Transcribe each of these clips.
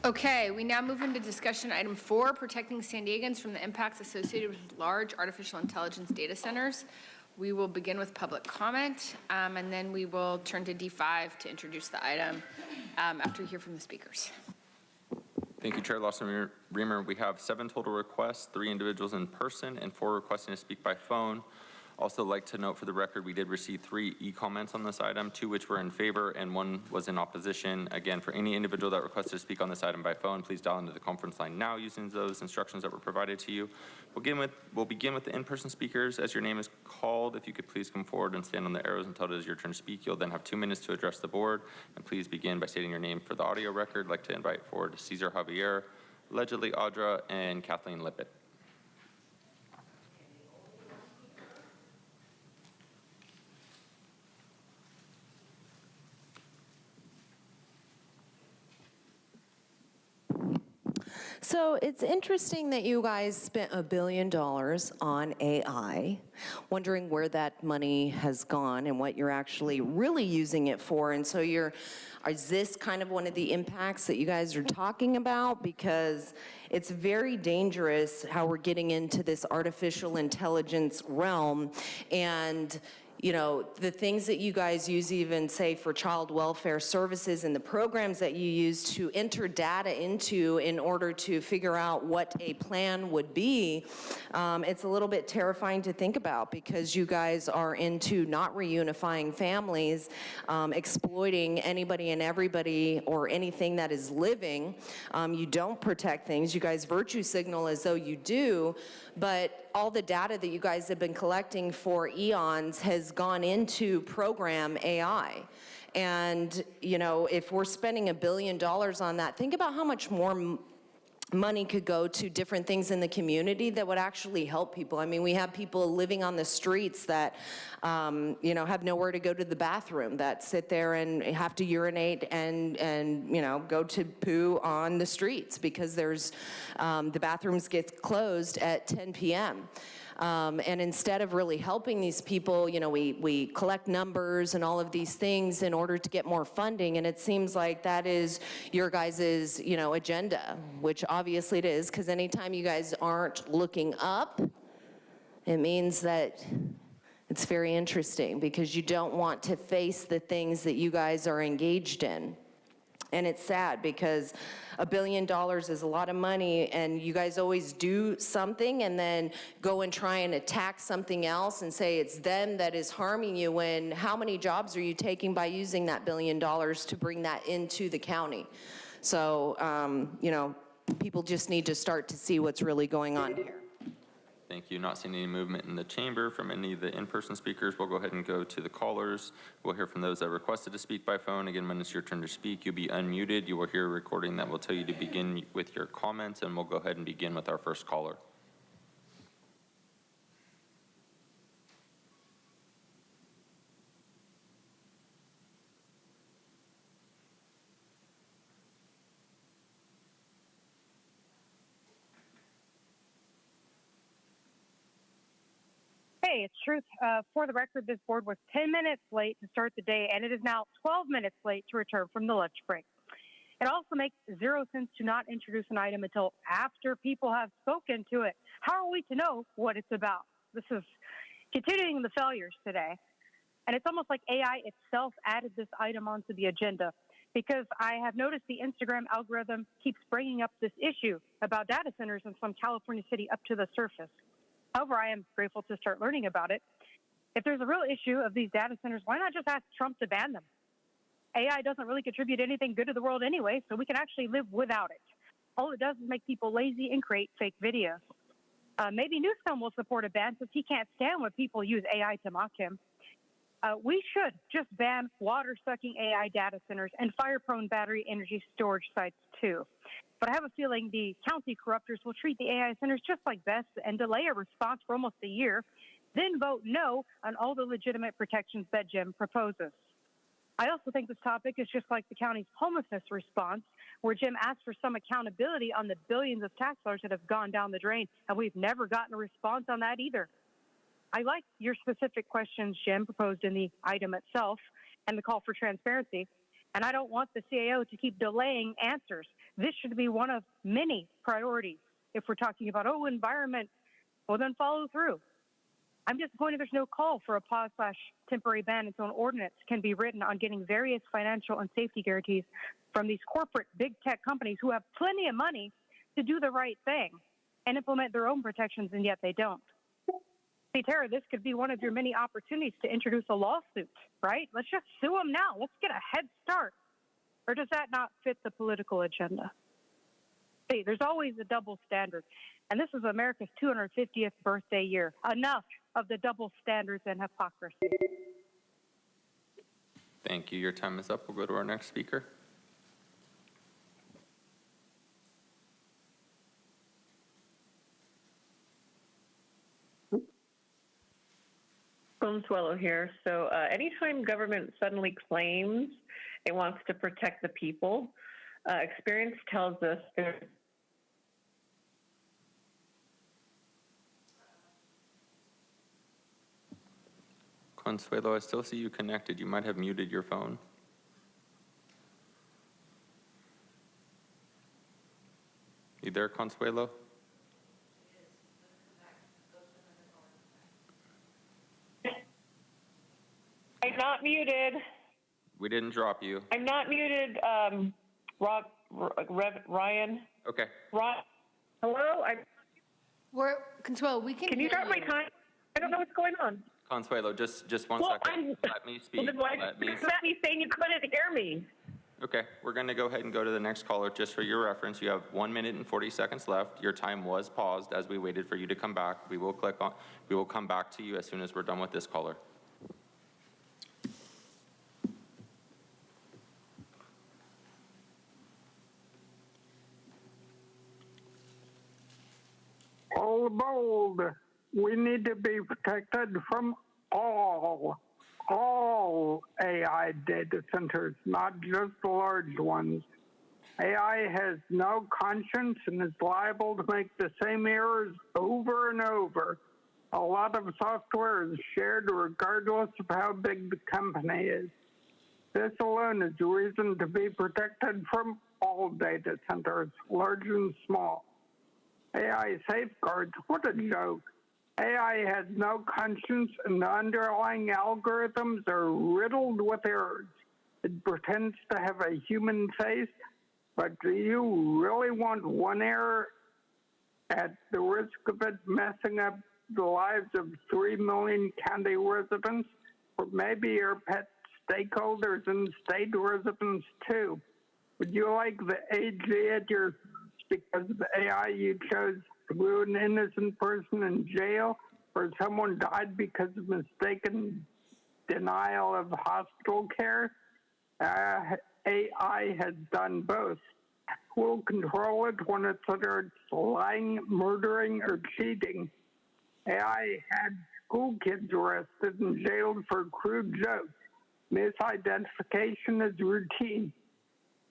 Okay, we now move into discussion item 4, protecting San Diegans from the impacts associated with large artificial intelligence data centers. We will begin with public comment, and then we will turn to D5 to introduce the item after we hear from the speakers. Thank you, Chair Lawson-Remer. We have 7 total requests, 3 individuals in person and 4 requesting to speak by phone. Also like to note for the record, we did receive 3 e-comments on this item, 2 which were in favor and 1 was in opposition. Again, for any individual that requested to speak on this item by phone, please dial into the conference line now using those instructions that were provided to you. We'll begin with the in-person speakers. As your name is called, if you could please come forward and stand on the arrows until it is your turn to speak. You'll then have 2 minutes to address the board. And please begin by stating your name for the audio record. I'd like to invite forward Cesar Javier, allegedly Audra, and Kathleen Lippett. So it's interesting that you guys spent $1 billion on AI, wondering where that money has gone and what you're actually really using it for. And so is this kind of one of the impacts that you guys are talking about? Because it's very dangerous how we're getting into this artificial intelligence realm. And you know, the things that you guys use, even say for child welfare services and the programs that you use to enter data into in order to figure out what a plan would be, it's a little bit terrifying to think about because you guys are into not reunifying families, exploiting anybody and everybody or anything that is living. You don't protect things. You guys virtue signal as though you do, but all the data that you guys have been collecting for eons has gone into program AI. And, you know, if we're spending $1 billion on that, think about how much more money could go to different things in the community that would actually help people. I mean, we have people living on the streets that, you know, have nowhere to go to the bathroom, that sit there and have to urinate and you know, go to poo on the streets because there's, the bathrooms get closed at 10 p.m. And instead of really helping these people, you know, we collect numbers and all of these things in order to get more funding, and it seems like that is your guys' you know, agenda, which obviously it is, because anytime you guys aren't looking up, it means that it's very interesting because you don't want to face the things that you guys are engaged in. And it's sad because $1 billion is a lot of money, and you guys always do something and then go and try and attack something else and say it's them that is harming you, when how many jobs are you taking by using that $1 billion to bring that into the county? So, you know, people just need to start to see what's really going on here. Thank you. Not seeing any movement in the chamber from any of the in-person speakers. We'll go ahead and go to the callers. We'll hear from those that requested to speak by phone. Again, when it's your turn to speak, you'll be unmuted. You will hear a recording that will tell you to begin with your comments, and we'll go ahead and begin with our first caller. Hey, it's Truth. For the record, this board was 10 minutes late to start the day, and it is now 12 minutes late to return from the lunch break. It also makes zero sense to not introduce an item until after people have spoken to it. How are we to know what it's about? This is continuing the failures today. And it's almost like AI itself added this item onto the agenda, because I have noticed the Instagram algorithm keeps bringing up this issue about data centers in some California city up to the surface. However, I am grateful to start learning about it. If there's a real issue of these data centers, why not just ask Trump to ban them? AI doesn't really contribute anything good to the world anyway, so we can actually live without it. All it does is make people lazy and create fake videos. Maybe Newsom will support a ban since he can't stand when people use AI to mock him. We should just ban water-sucking AI data centers and fire-prone battery energy storage sites too. But I have a feeling the county corruptors will treat the AI centers just like BESS and delay a response for almost a year, then vote no on all the legitimate protections that Jim proposes. I also think this topic is just like the county's homelessness response, where Jim asked for some accountability on the billions of tax dollars that have gone down the drain, and we've never gotten a response on that either. I like your specific questions, Jim, proposed in the item itself and the call for transparency. And I don't want the CAO to keep delaying answers. This should be one of many priorities. If we're talking about, environment, well, then follow through. I'm disappointed there's no call for a pause/temporary ban until an ordinance can be written on getting various financial and safety guarantees from these corporate big tech companies who have plenty of money to do the right thing and implement their own protections, and yet they don't. See, Tara, this could be one of your many opportunities to introduce a lawsuit, right? Let's just sue them now. Let's get a head start. Or does that not fit the political agenda? See, there's always a double standard. And this is America's 250th birthday year. Enough of the double standards and hypocrisy. Thank you. Your time is up. We'll go to our next speaker. Consuelo here. So anytime government suddenly claims it wants to protect the people, experience tells us there's Consuelo, I still see you connected. You might have muted your phone. You there, Consuelo? I'm not muted. We didn't drop you. I'm not muted, Ryan. Okay. Hello? Consuelo, we can Can you hear drop my time? I don't know what's going on. Consuelo, just 1 second. Let me speak. Well, then why Let me did you at me saying you couldn't hear me? Okay, we're going to go ahead and go to the next caller. Just for your reference, you have 1 minute and 40 seconds left. Your time was paused as we waited for you to come back. We will come back to you as soon as we're done with this caller. All bold. We need to be protected from all AI data centers, not just the large ones. AI has no conscience and is liable to make the same errors over and over. A lot of software is shared regardless of how big the company is. This alone is a reason to be protected from all data centers, large and small. AI safeguards, what a joke. AI has no conscience and the underlying algorithms are riddled with errors. It pretends to have a human face, but do you really want one error at the risk of it messing up the lives of 3 million county residents, or maybe your pet stakeholders and state residents too? Would you like the AG at your because of the AI you chose threw an innocent person in jail or someone died because of mistaken denial of hospital care. AI has done both. Who will control it when it's under its lying, murdering, or cheating? AI had school kids arrested and jailed for crude jokes. Misidentification is routine.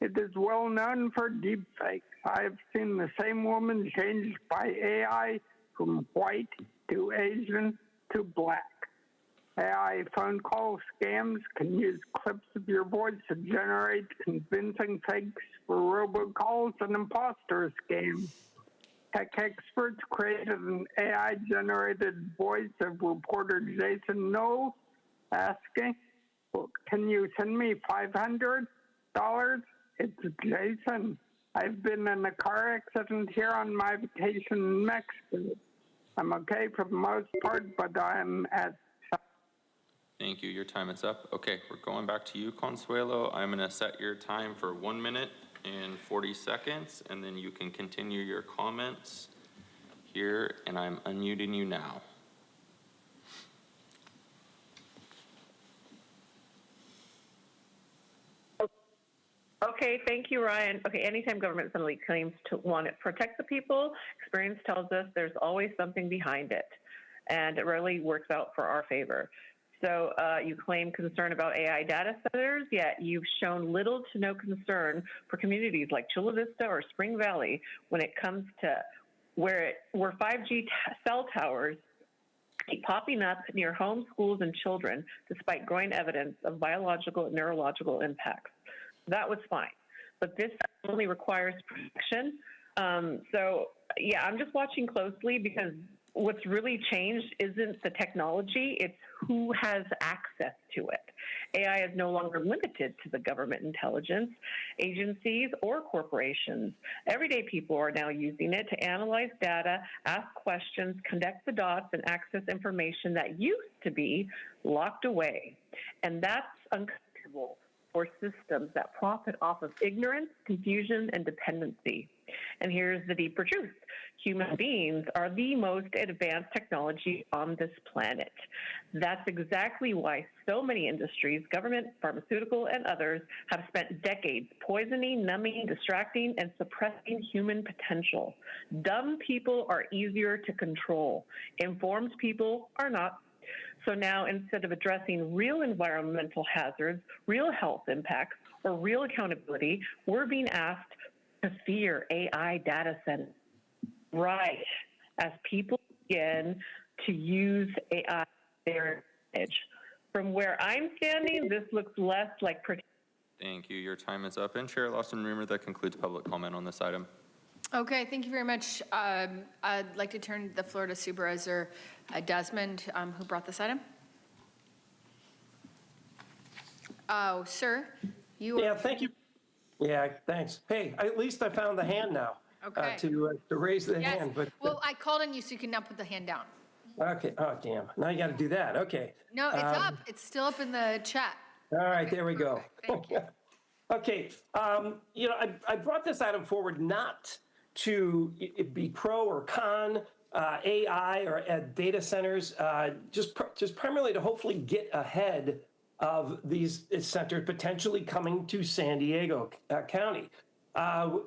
It is well known for deepfakes. I have seen the same woman changed by AI from white to Asian to black. AI phone call scams can use clips of your voice to generate convincing fakes for robocalls and imposter scams. Tech experts created an AI-generated voice of reporter Jason Knowles asking, well, can you send me $500? It's Jason. I've been in a car accident here on my vacation in Mexico. I'm okay for the most part, but I'm at... Thank you. Your time is up. Okay, we're going back to you, Consuelo. I'm going to set your time for 1 minute and 40 seconds, and then you can continue your comments here, and I'm unmuting you now. Okay, thank you, Ryan. Okay, anytime government suddenly claims to want to protect the people, experience tells us there's always something behind it, and it rarely works out for our favor. So you claim concern about AI data centers, yet you've shown little to no concern for communities like Chula Vista or Spring Valley when it comes to where 5G cell towers keep popping up near homes, schools, and children, despite growing evidence of biological and neurological impacts. That was fine, but this only requires protection. So yeah, I'm just watching closely because what's really changed isn't the technology, it's who has access to it. AI is no longer limited to the government intelligence agencies or corporations. Everyday people are now using it to analyze data, ask questions, connect the dots, and access information that used to be locked away. And that's uncomfortable for systems that profit off of ignorance, confusion, and dependency. And here's the deeper truth. Human beings are the most advanced technology on this planet. That's exactly why so many industries, government, pharmaceutical, and others, have spent decades poisoning, numbing, distracting, and suppressing human potential. Dumb people are easier to control. Informed people are not. So now, instead of addressing real environmental hazards, real health impacts, or real accountability, we're being asked to fear AI data centers. Right, as people begin to use AI to their advantage. From where I'm standing, this looks less like protection. Thank you. Your time is up. And Chair Lawson-Remer, that concludes public comment on this item. Okay, thank you very much. I'd like to turn the floor to Supervisor Desmond, who brought this item. Oh, sir, you are... Yeah, thank you. Yeah, thanks. Hey, at least I found the hand now. Okay. To raise the Yes. hand. But well, I called on you so you can now put the hand down. okay. Oh, damn. Now you got to do that. Okay. No, it's up. It's still up in the chat. All right, there we go. Thank you. Okay. You know, I brought this item forward not to be pro or con AI or data centers, just primarily to hopefully get ahead of these centers potentially coming to San Diego County.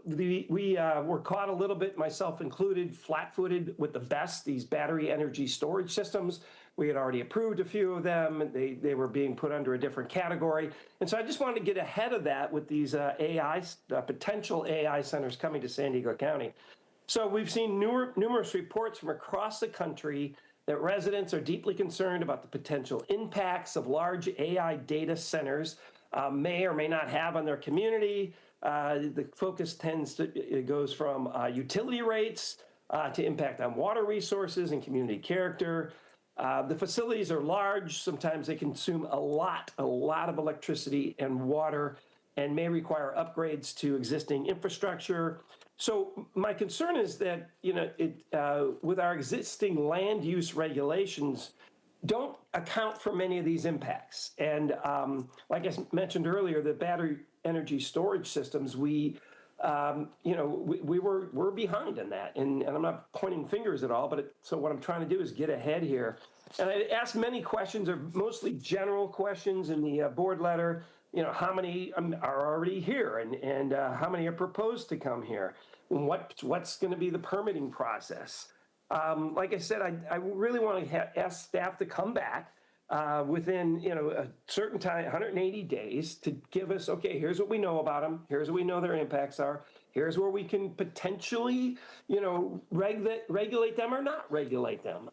We were caught a little bit, myself included, flat-footed with the BESS, these battery energy storage systems. We had already approved a few of them, and they were being put under a different category. And so I just wanted to get ahead of that with these potential AI centers coming to San Diego County. So we've seen numerous reports from across the country that residents are deeply concerned about the potential impacts of large AI data centers may or may not have on their community. The focus it goes from utility rates to impact on water resources and community character. The facilities are large. Sometimes they consume a lot of electricity and water and may require upgrades to existing infrastructure. So my concern is that, you know, with our existing land use regulations, don't account for many of these impacts. And like I mentioned earlier, the battery energy storage systems, we we're behind in that. And I'm not pointing fingers at all, so what I'm trying to do is get ahead here. And I asked many questions, or mostly general questions in the board letter. How many are already here, and how many are proposed to come here? What's going to be the permitting process? Like I said, I really want to ask staff to come back within a certain time, 180 days, to give us, okay, here's what we know about them, here's what we know their impacts are, here's where we can potentially regulate them or not regulate them,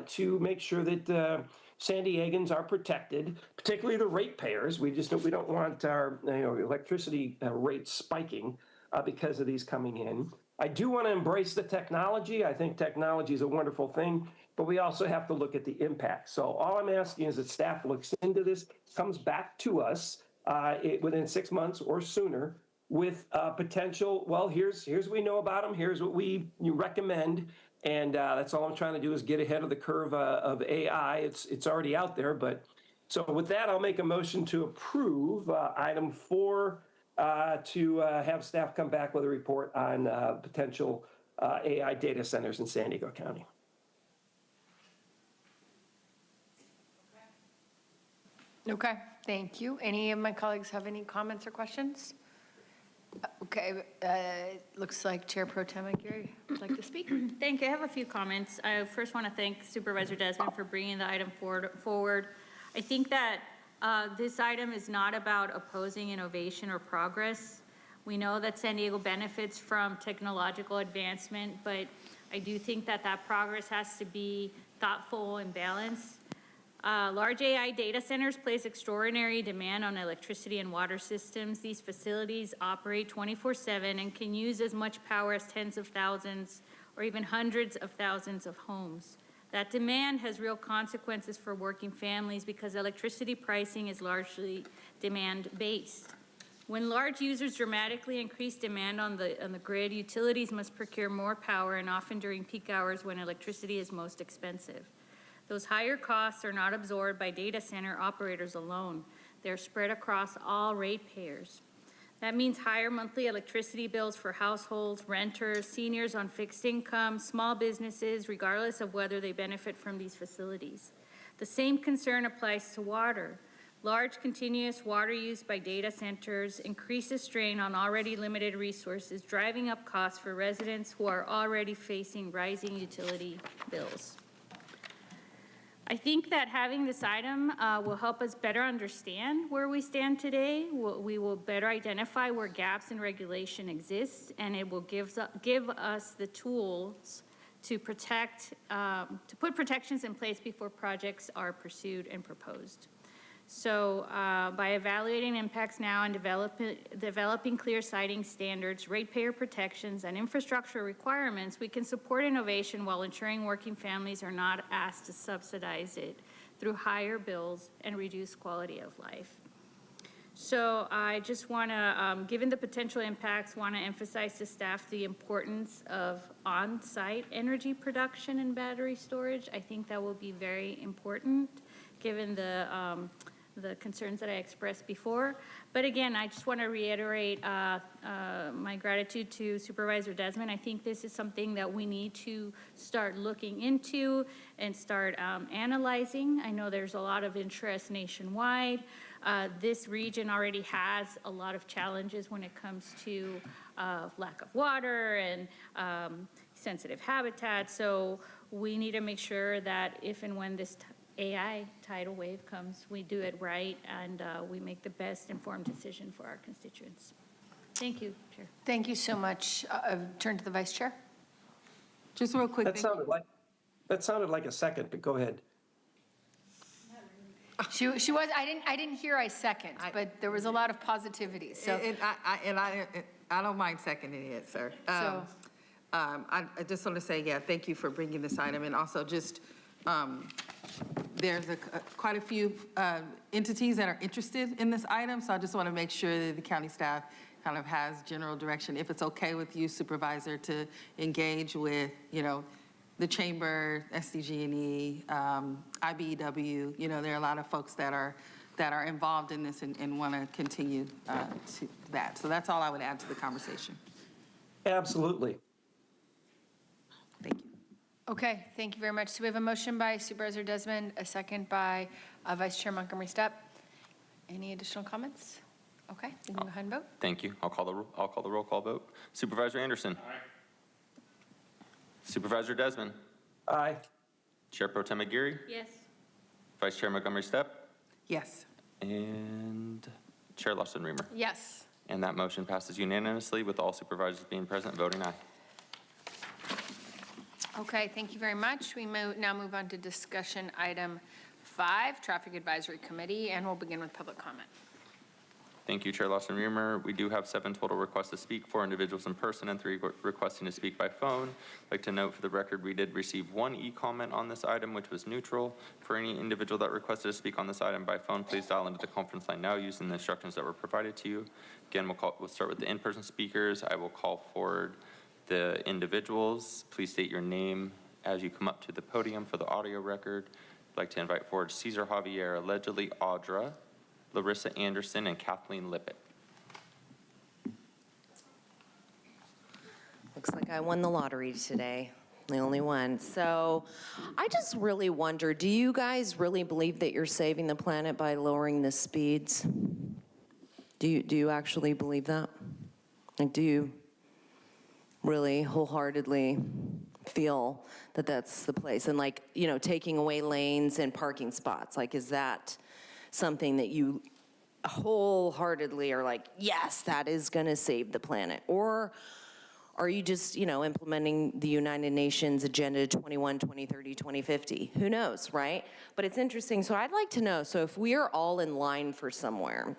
to make sure that San Diegans are protected, particularly the ratepayers. We don't want our electricity rates spiking because of these coming in. I do want to embrace the technology. I think technology is a wonderful thing, but we also have to look at the impact. So all I'm asking is that staff looks into this, comes back to us within 6 months or sooner with potential, well, here's what we know about them, here's what we recommend, and that's all I'm trying to do is get ahead of the curve of AI. It's already out there, but so with that, I'll make a motion to approve item 4, to have staff come back with a report on potential AI data centers in San Diego County. Okay, thank you. Any of my colleagues have any comments or questions? Okay, looks like Chair Pro Tem Aguirre would like to speak. Thank you. I have a few comments. I first want to thank Supervisor Desmond for bringing the item forward. I think that this item is not about opposing innovation or progress. We know that San Diego benefits from technological advancement, but I do think that progress has to be thoughtful and balanced. Large AI data centers place extraordinary demand on electricity and water systems. These facilities operate 24/7 and can use as much power as tens of thousands or even hundreds of thousands of homes. That demand has real consequences for working families because electricity pricing is largely demand-based. When large users dramatically increase demand on the grid, utilities must procure more power, and often during peak hours when electricity is most expensive. Those higher costs are not absorbed by data center operators alone. They're spread across all ratepayers. That means higher monthly electricity bills for households, renters, seniors on fixed income, small businesses, regardless of whether they benefit from these facilities. The same concern applies to water. Large continuous water use by data centers increases strain on already limited resources, driving up costs for residents who are already facing rising utility bills. I think that having this item will help us better understand where we stand today. We will better identify where gaps in regulation exist, and it will give us the tools to protect, to put protections in place before projects are pursued and proposed. So by evaluating impacts now and developing clear siting standards, ratepayer protections, and infrastructure requirements, we can support innovation while ensuring working families are not asked to subsidize it through higher bills and reduced quality of life. So I just want to, given the potential impacts, want to emphasize to staff the importance of on-site energy production and battery storage. I think that will be very important given the concerns that I expressed before. But again, I just want to reiterate my gratitude to Supervisor Desmond. I think this is something that we need to start looking into and start analyzing. I know there's a lot of interest nationwide. This region already has a lot of challenges when it comes to lack of water and sensitive habitat. So we need to make sure that if and when this AI tidal wave comes, we do it right and we make the best informed decision for our constituents. Thank you, Chair. Thank you so much. Turn to the Vice Chair. Just real quick. That sounded like a second, but go ahead. She was. I didn't hear I second, but there was a lot of positivity. So I don't mind seconding it, sir. I just want to say, yeah, thank you for bringing this item, and also just there's quite a few entities that are interested in this item, so I just want to make sure that the county staff kind of has general direction. If it's okay with you, Supervisor, to engage with, the Chamber, SDG&E, IBEW, there are a lot of folks that are involved in this and want to continue to that. So that's all I would add to the conversation. Absolutely. Thank you. Okay, thank you very much. So we have a motion by Supervisor Desmond, a second by Vice Chair Montgomery Stepp. Any additional comments? Okay, we can go ahead and vote. Thank you. I'll call the roll call vote. Supervisor Anderson. Aye. Supervisor Desmond. Aye. Chair Pro Tem Aguirre. Yes. Vice Chair Montgomery Stepp. Yes. And Chair Lawson Reamer. Yes. And that motion passes unanimously with all supervisors being present, voting aye. Okay, thank you very much. We now move on to discussion item 5, Traffic Advisory Committee, and we'll begin with public comment. Thank you, Chair Lawson Reamer. We do have 7 total requests to speak, 4 individuals in person and 3 requesting to speak by phone. I'd like to note for the record, we did receive 1 e-comment on this item, which was neutral. For any individual that requested to speak on this item by phone, please dial into the conference line now using the instructions that were provided to you. Again, we'll start with the in-person speakers. I will call forward the individuals. Please state your name as you come up to the podium for the audio record. I'd like to invite forward Cesar Javier, allegedly Audra, Larissa Anderson, and Kathleen Lippett. Looks like I won the lottery today, the only one. So I just really wonder, do you guys really believe that you're saving the planet by lowering the speeds? Do you actually believe that? Like, do you really wholeheartedly feel that that's the place? And like, you know, taking away lanes and parking spots, like, is that something that you wholeheartedly are like, yes, that is going to save the planet? Or are you just, you know, implementing the United Nations Agenda 21, 2030, 2050? Who knows, right? But it's interesting. So I'd like to know, so if we are all in line for somewhere,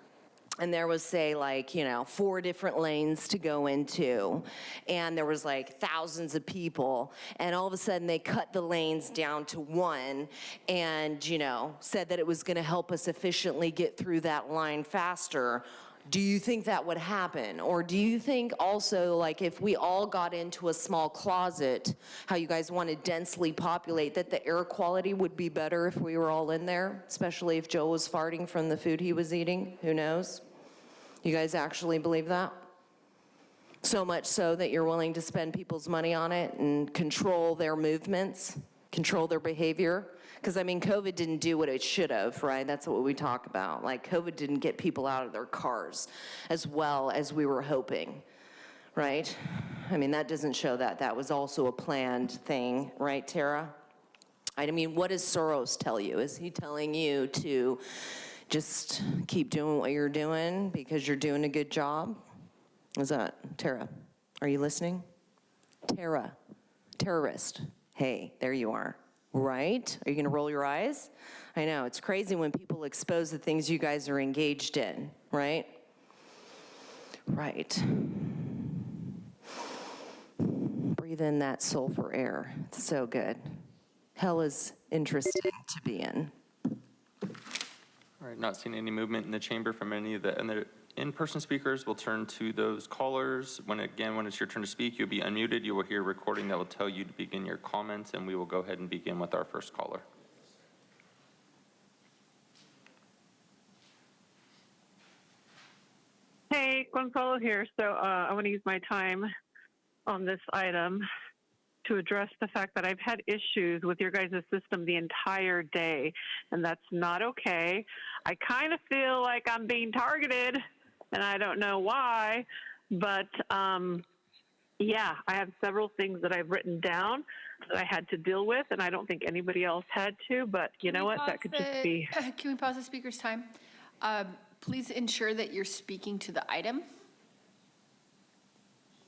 and there was, say, like, you know, 4 different lanes to go into, and there was like thousands of people, and all of a sudden they cut the lanes down to 1 and, you know, said that it was going to help us efficiently get through that line faster. Do you think that would happen? Or do you think also, like, if we all got into a small closet, how you guys want to densely populate, that the air quality would be better if we were all in there, especially if Joe was farting from the food he was eating? Who knows? You guys actually believe that? So much so that you're willing to spend people's money on it and control their movements, control their behavior? Because, I mean, COVID didn't do what it should have, right? That's what we talk about. Like, COVID didn't get people out of their cars as well as we were hoping, right? I mean, that doesn't show that. That was also a planned thing, right, Tara? I mean, what does Soros tell you? Is he telling you to just keep doing what you're doing because you're doing a good job? Is that, Tara, are you listening? Tara, terrorist. Hey, there you are. Right? Are you going to roll your eyes? I know, it's crazy when people expose the things you guys are engaged in, right? Right. Breathe in that sulfur air. It's so good. Hell is interesting to be in. All right, not seeing any movement in the chamber from any of the in-person speakers. We'll turn to those callers. When it's your turn to speak, you'll be unmuted. You will hear a recording that will tell you to begin your comments, and we will go ahead and begin with our first caller. Hey, Gonzalo here. So I want to use my time on this item to address the fact that I've had issues with your guys' system the entire day, and that's not okay. I kind of feel like I'm being targeted, and I don't know why, but yeah, I have several things that I've written down that I had to deal with, and I don't think anybody else had to, but you know what? That could just be. Can we pause the speaker's time? Please ensure that you're speaking to the item.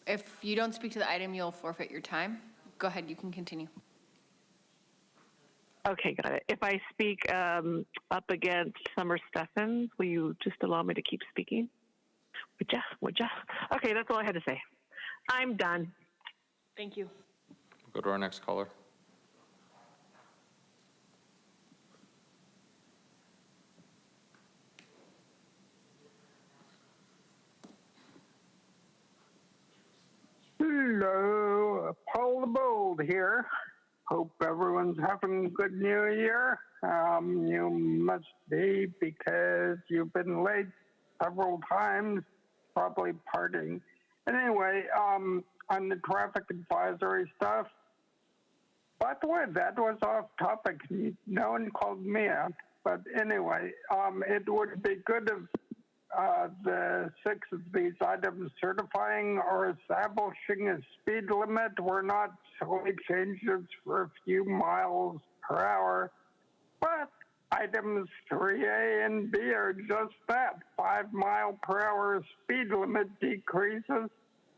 If you don't speak to the item, you'll forfeit your time. Go ahead, you can continue. Okay, got it. If I speak up against Summer Steffens, will you just allow me to keep speaking? Would ya? Okay, that's all I had to say. I'm done. Thank you. We'll go to our next caller. Hello, Paul the Bold here. Hope everyone's having a good New Year. You must be, because you've been late several times, probably partying. Anyway, on the traffic advisory stuff. By the way, that was off topic. No one called me out. But anyway, it would be good if the 6 of these items, certifying or establishing a speed limit, were not silly changes for a few miles per hour, but items 3A and B are just that. 5 mile per hour speed limit decreases,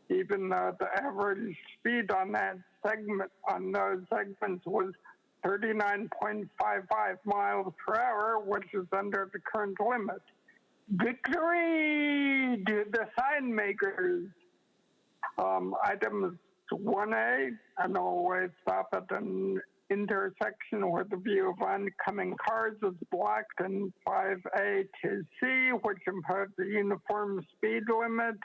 even though the average speed on that segment, on those segments, was 39.55 miles per hour, which is under the current limit. Victory to the sign makers. Items 1A, an always stop at an intersection where the view of oncoming cars is blocked, and 5A to C, which impose a uniform speed limit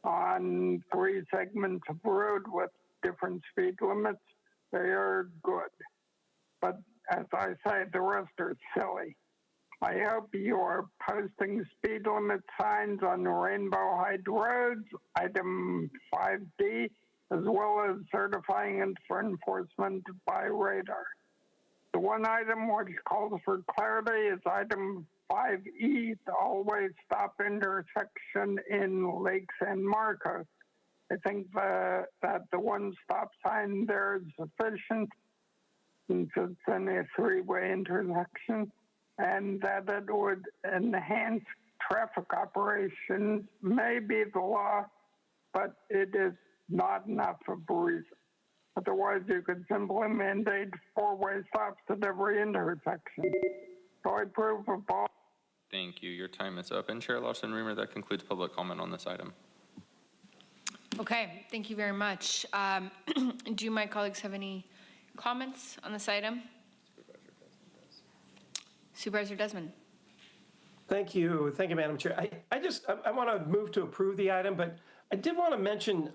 on 3 segments of road with different speed limits. They are good. But as I say, the rest are silly. I hope you are posting speed limit signs on Rainbow Heights roads, item 5D, as well as certifying it for enforcement by radar. The one item which calls for clarity is item 5E, the always stop intersection in Lake San Marcos. I think that the one stop sign there is sufficient since it's in a 3-way intersection, and that it would enhance traffic operations may be the law, but it is not enough of a reason. Otherwise, you could simply mandate 4-way stops at every intersection. So I approve of all. Thank you. Your time is up. And Chair Larson-Remer, that concludes public comment on this item. Okay, thank you very much. Do my colleagues have any comments on this item? Supervisor Desmond. Thank you, Madam Chair. I want to move to approve the item, but I did want to mention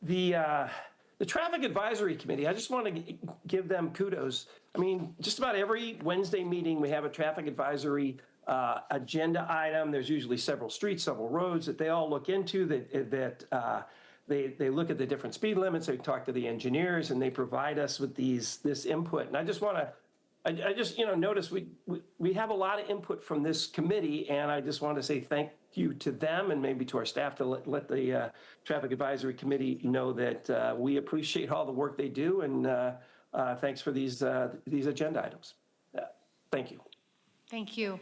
the Traffic Advisory Committee. I just want to give them kudos. I mean, just about every Wednesday meeting, we have a traffic advisory agenda item. There's usually several streets, several roads that they all look into, they look at the different speed limits, they talk to the engineers, and they provide us with this input. And I just want to, I just notice we have a lot of input from this committee, and I just want to say thank you to them and maybe to our staff to let the Traffic Advisory Committee know that we appreciate all the work they do, and thanks for these agenda items. Thank you. Thank you.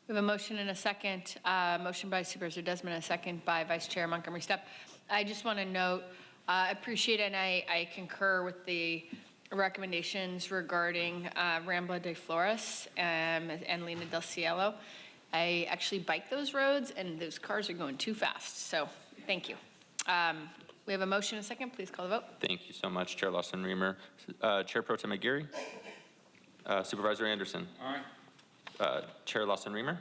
We have a motion and a second. Motion by Supervisor Desmond, a second by Vice Chair Montgomery Steppe. I just want to note, I appreciate it, and I concur with the recommendations regarding Rambla de Flores and Lina del Cielo. I actually bike those roads, and those cars are going too fast. So thank you. We have a motion and a second. Please call the vote. Thank you so much, Chair Larson-Remer. Chair Pro Tem Aguirre. Supervisor Anderson. Aye. Chair Larson-Remer.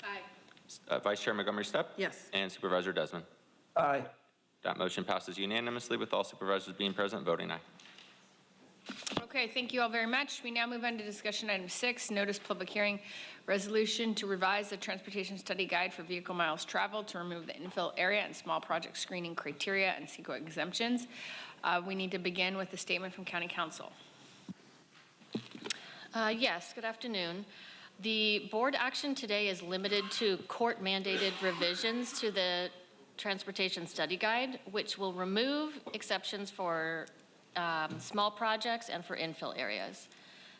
Aye. Vice Chair Montgomery Steppe. Yes. And Supervisor Desmond. Aye. That motion passes unanimously with all supervisors being present, voting aye. Okay, thank you all very much. We now move on to discussion item 6, notice public hearing resolution to revise the transportation study guide for vehicle miles traveled to remove the infill area and small project screening criteria and CEQA exemptions. We need to begin with a statement from County Council. Yes, good afternoon. The board action today is limited to court-mandated revisions to the transportation study guide, which will remove exceptions for small projects and for infill areas.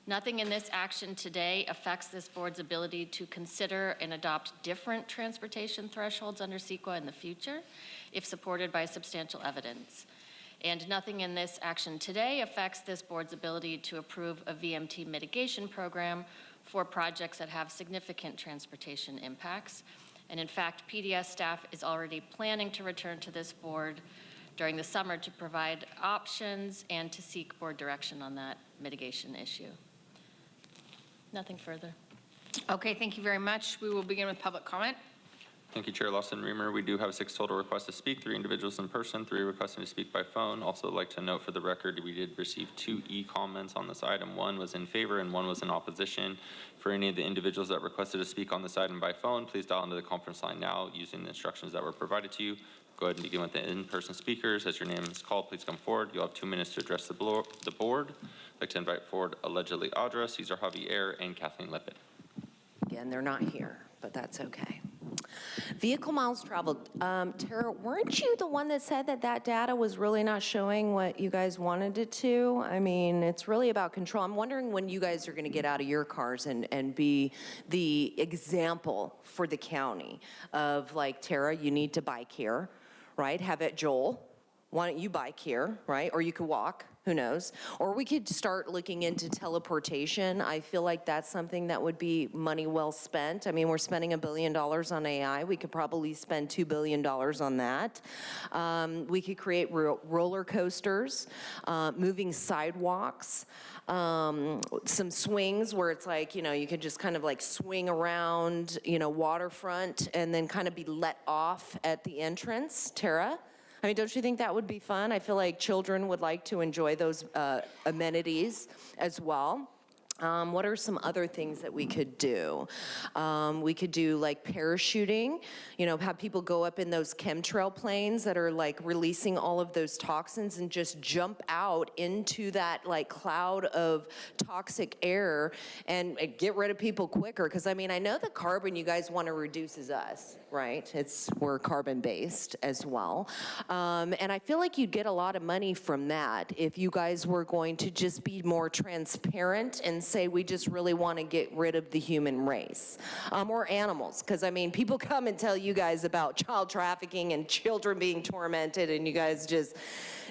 Nothing in this action today affects this board's ability to consider and adopt different transportation thresholds under CEQA in the future, if supported by substantial evidence. And nothing in this action today affects this board's ability to approve a VMT mitigation program for projects that have significant transportation impacts. And in fact, PDS staff is already planning to return to this board during the summer to provide options and to seek board direction on that mitigation issue. Nothing further. Okay, thank you very much. We will begin with public comment. Thank you, Chair Larson-Remer. We do have 6 total requests to speak, 3 individuals in person, 3 requesting to speak by phone. Also like to note for the record, we did receive 2 e-comments on this item. 1 was in favor and 1 was in opposition. For any of the individuals that requested to speak on this item by phone, please dial into the conference line now using the instructions that were provided to you. go ahead and begin with the in-person speakers. As your name is called, please come forward. You'll have 2 minutes to address the board. I'd like to invite forward allegedly Audra, Cesar Javier, and Kathleen Lippett. Again, they're not here, but that's okay. Vehicle miles traveled. Tara, weren't you the one that said that that data was really not showing what you guys wanted it to? I mean, it's really about control. I'm wondering when you guys are going to get out of your cars and be the example for the county of, like, Tara, you need to bike here, right? Have it, Joel, why don't you bike here, right? Or you could walk. Who knows? Or we could start looking into teleportation. I feel like that's something that would be money well spent. I mean, we're spending $1 billion on AI. We could probably spend $2 billion on that. We could create roller coasters, moving sidewalks, some swings where it's like, you know, you could just kind of like swing around, you know, waterfront and then kind of be let off at the entrance. Tara? I mean, don't you think that would be fun? I feel like children would like to enjoy those amenities as well. What are some other things that we could do? We could do like parachuting, you know, have people go up in those chemtrail planes that are like releasing all of those toxins and just jump out into that like cloud of toxic air and get rid of people quicker. Because I mean, I know the carbon you guys want to reduce is us, right? We're carbon based as well. And I feel like you'd get a lot of money from that if you guys were going to just be more transparent and say we just really want to get rid of the human race or animals, because I mean people come and tell you guys about child trafficking and children being tormented and you guys just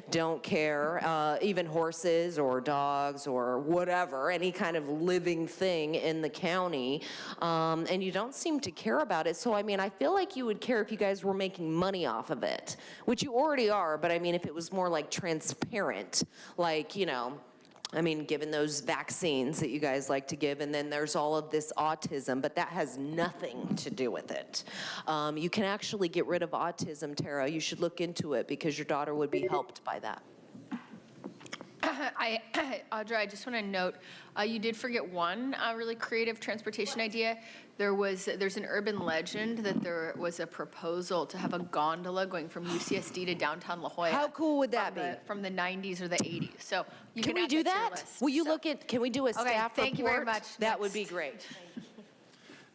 don't care, even horses or dogs or whatever, any kind of living thing in the county, and you don't seem to care about it. So I mean, I feel like you would care if you guys were making money off of it, which you already are, but I mean if it was more like transparent, like, you know, I mean, given those vaccines that you guys like to give, and then there's all of this autism, but that has nothing to do with it. You can actually get rid of autism, Tara. You should look into it because your daughter would be helped by that. Audra, I just want to note, you did forget one really creative transportation idea. There's an urban legend that there was a proposal to have a gondola going from UCSD to downtown La Jolla. How cool would that be? From the 90s or the 80s. So you Can can we add do that to your that? list. Will you look at, can we do a staff report? Thank you very much. That would be great.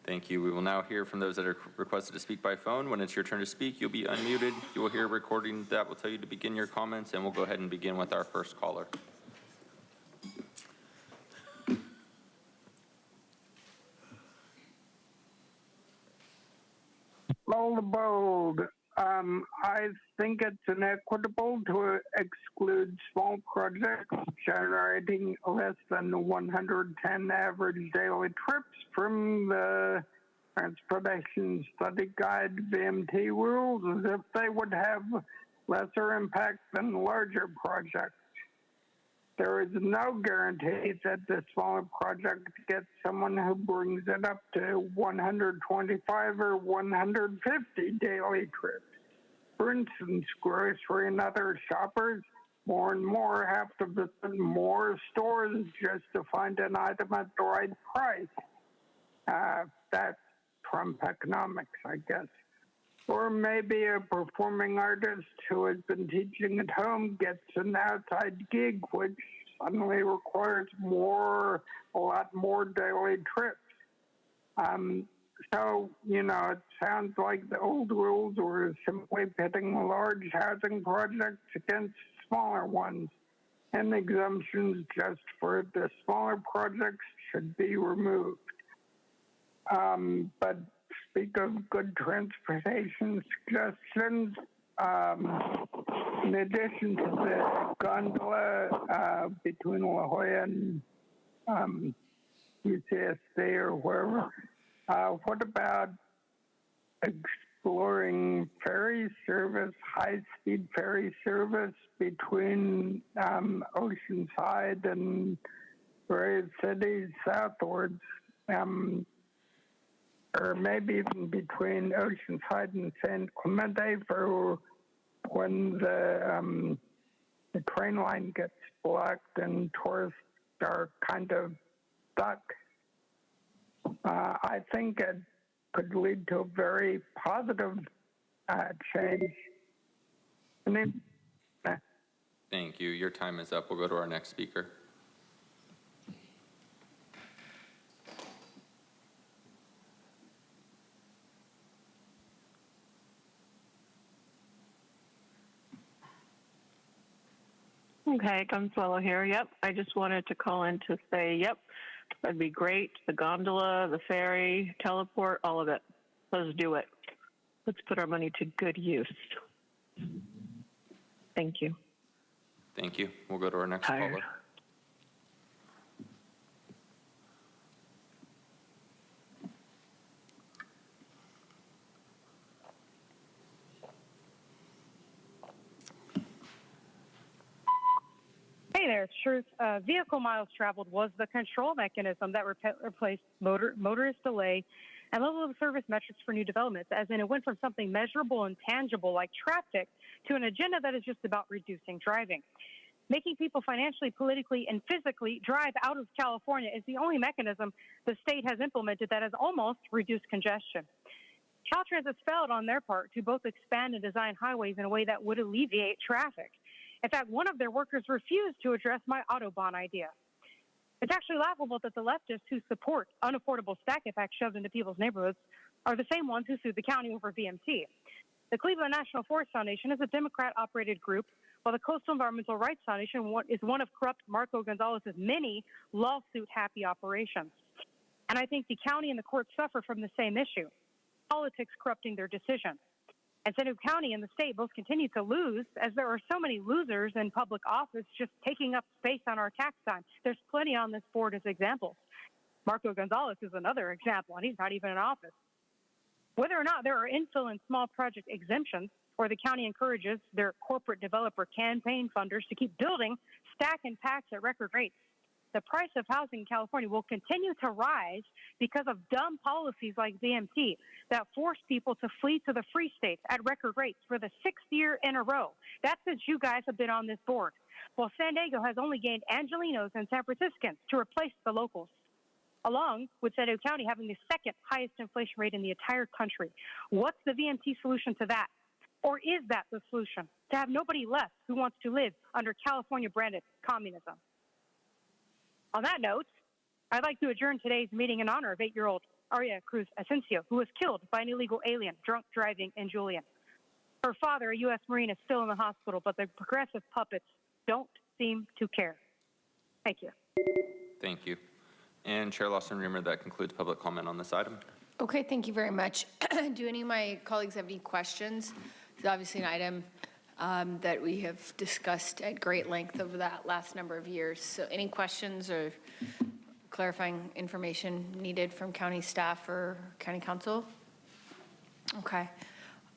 Thank you. We will now hear from those that are requested to speak by phone. When it's your turn to speak, you'll be unmuted. You will hear a recording that will tell you to begin your comments, and we'll go ahead and begin with our first caller. Lola Bold. I think it's inequitable to exclude small projects generating less than 110 average daily trips from the Transportation Study Guide VMT rules, as if they would have lesser impact than larger projects. There is no guarantee that the smaller project gets someone who brings it up to 125 or 150 daily trips. For instance, grocery and other shoppers more and more have to visit more stores just to find an item at the right price. That's Trump economics, I guess. Or maybe a performing artist who has been teaching at home gets an outside gig, which suddenly requires a lot more daily trips. So, you know, it sounds like the old rules were simply pitting large housing projects against smaller ones, and exemptions just for the smaller projects should be removed. But speak of good transportation suggestions, in addition to the gondola between La Jolla and UCSD or wherever, what about exploring ferry service, high-speed ferry service between Oceanside and various cities southwards? Or maybe even between Oceanside and San Clemente for when the train line gets blocked and tourists are kind of stuck. I think it could lead to a very positive change And then, Thank you. Your time is up. We'll go to our next speaker. Okay, Consuelo here. Yep, I just wanted to call in to say, yep, that'd be great. The gondola, the ferry, teleport, all of it. Let's do it. Let's put our money to good use. Thank you. Thank you. We'll go to our next Tired. caller. Hey there, it's Truth. Vehicle miles traveled was the control mechanism that replaced motorist delay and level of service metrics for new developments, as in it went from something measurable and tangible like traffic to an agenda that is just about reducing driving. Making people financially, politically, and physically drive out of California is the only mechanism the state has implemented that has almost reduced congestion. Caltrans failed on their part to both expand and design highways in a way that would alleviate traffic. In fact, one of their workers refused to address my Autobahn idea. It's actually laughable that the leftists who support unaffordable stack effects shoved into people's neighborhoods are the same ones who sued the county over VMT. The Cleveland National Forest Foundation is a Democrat-operated group, while the Coastal Environmental Rights Foundation is one of corrupt Marco Gonzalez's many lawsuit-happy operations. And I think the county and the courts suffer from the same issue, politics corrupting their decisions. And San Diego County and the state both continue to lose, as there are so many losers in public office just taking up space on our tax time. There's plenty on this board as examples. Marco Gonzalez is another example, and he's not even in office. Whether or not there are infill and small project exemptions, or the county encourages their corporate developer campaign funders to keep building stack and packs at record rates, the price of housing in California will continue to rise because of dumb policies like VMT that force people to flee to the free states at record rates for the 6th year in a row. That's since you guys have been on this board. While San Diego has only gained Angelinos and San Franciscans to replace the locals, along with San Diego County having the second highest inflation rate in the entire country. What's the VMT solution to that? Or is that the solution? To have nobody left who wants to live under California-branded communism. On that note, I'd like to adjourn today's meeting in honor of 8-year-old Aria Cruz Asensio, who was killed by an illegal alien drunk driving in Julian. Her father, a U.S. Marine, is still in the hospital, but the progressive puppets don't seem to care. Thank you. Thank you. And Chair Lawson-Remer, that concludes public comment on this item. Okay, thank you very much. Do any of my colleagues have any questions? It's obviously an item that we have discussed at great length over that last number of years. So any questions or clarifying information needed from county staff or county council? Okay.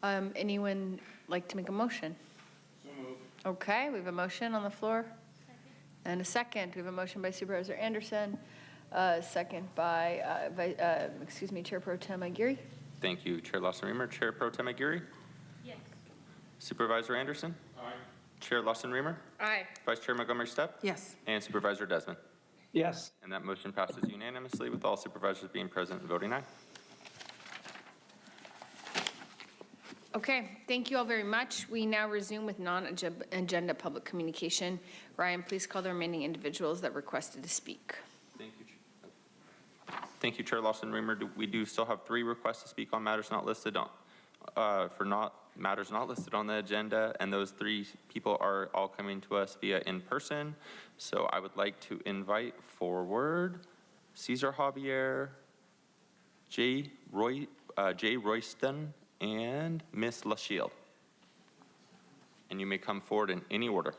Anyone like to make a motion? So moved. Okay, we have a motion on the floor. And a second. We have a motion by Supervisor Anderson, second by, Chair Pro Tem Aguirre. Thank you, Chair Lawson-Remer. Chair Pro Tem Aguirre? Yes. Supervisor Anderson? Aye. Chair Lawson-Remer? Aye. Vice Chair Montgomery Stepp? Yes. And Supervisor Desmond? Yes. And that motion passes unanimously with all supervisors being present and voting aye. Okay, thank you all very much. We now resume with non-agenda public communication. Ryan, please call the remaining individuals that requested to speak. Thank you, Chair Lawson-Remer. We do still have 3 requests to speak on matters not listed on matters not listed on the agenda, and those 3 people are all coming to us via in-person. So I would like to invite forward Cesar Javier, Jay Royston, and Miss LaShield. And you may come forward in any order.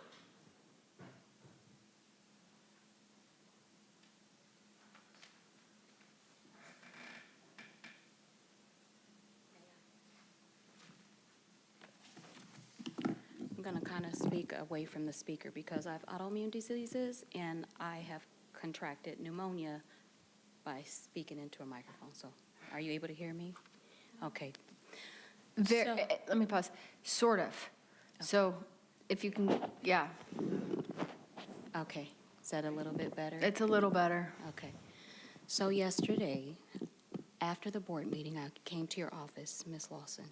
I'm going to kind of speak away from the speaker because I have autoimmune diseases and I have contracted pneumonia by speaking into a microphone. So are you able to hear me? Okay. Let me pause. Sort of. Okay. So if you can, yeah. Okay. Is that a little bit better? It's a little better. Okay. So yesterday, after the board meeting, I came to your office, Ms. Lawson.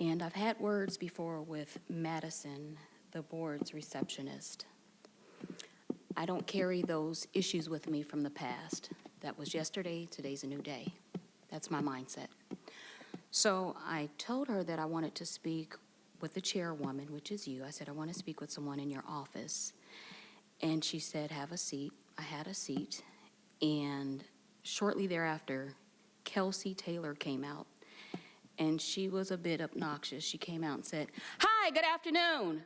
And I've had words before with Madison, the board's receptionist. I don't carry those issues with me from the past. That was yesterday, today's a new day. That's my mindset. So I told her that I wanted to speak with the chairwoman, which is you. I said, I want to speak with someone in your office. And she said, have a seat. I had a seat. And shortly thereafter, Kelsey Taylor came out. And she was a bit obnoxious. She came out and said, hi, good afternoon.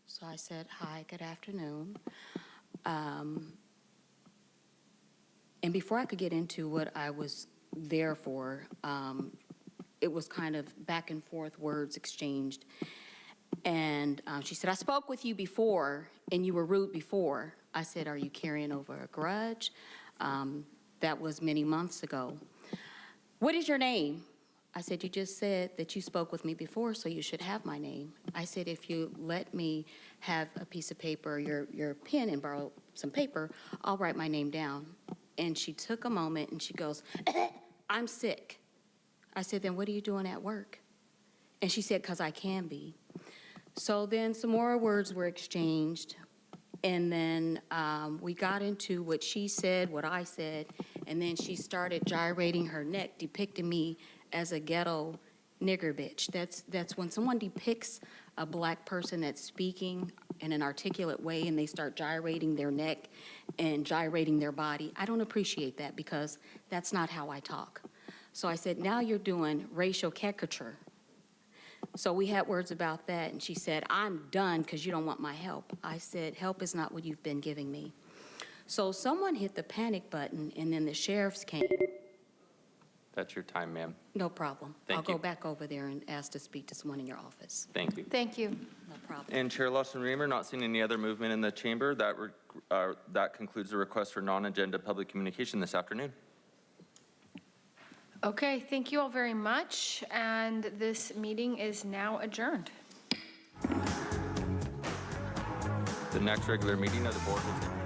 So I said, hi, good afternoon. And before I could get into what I was there for, it was kind of back and forth words exchanged. And she said, I spoke with you before, and you were rude before. I said, are you carrying over a grudge? That was many months ago. What is your name? I said, you just said that you spoke with me before, so you should have my name. I said, if you let me have a piece of paper, your pen, and borrow some paper, I'll write my name down. And she took a moment, and she goes, I'm sick. I said, then what are you doing at work? And she said, because I can be. So then some more words were exchanged, and then we got into what she said, what I said, and then she started gyrating her neck, depicting me as a ghetto nigger bitch. That's when someone depicts a black person that's speaking in an articulate way and they start gyrating their neck and gyrating their body. I don't appreciate that because that's not how I talk. So I said, now you're doing racial caricature. So we had words about that, and she said, I'm done because you don't want my help. I said, help is not what you've been giving me. So someone hit the panic button, and then the sheriffs came. That's your time, ma'am. No problem. Thank I'll you. go back over there and ask to speak to someone in your office. Thank you. Thank you. No problem. And Chair Lawson-Remer, not seeing any other movement in the chamber, that concludes the request for non-agenda public communication this afternoon. Okay, thank you all very much, and this meeting is now adjourned. The next regular meeting of the board will take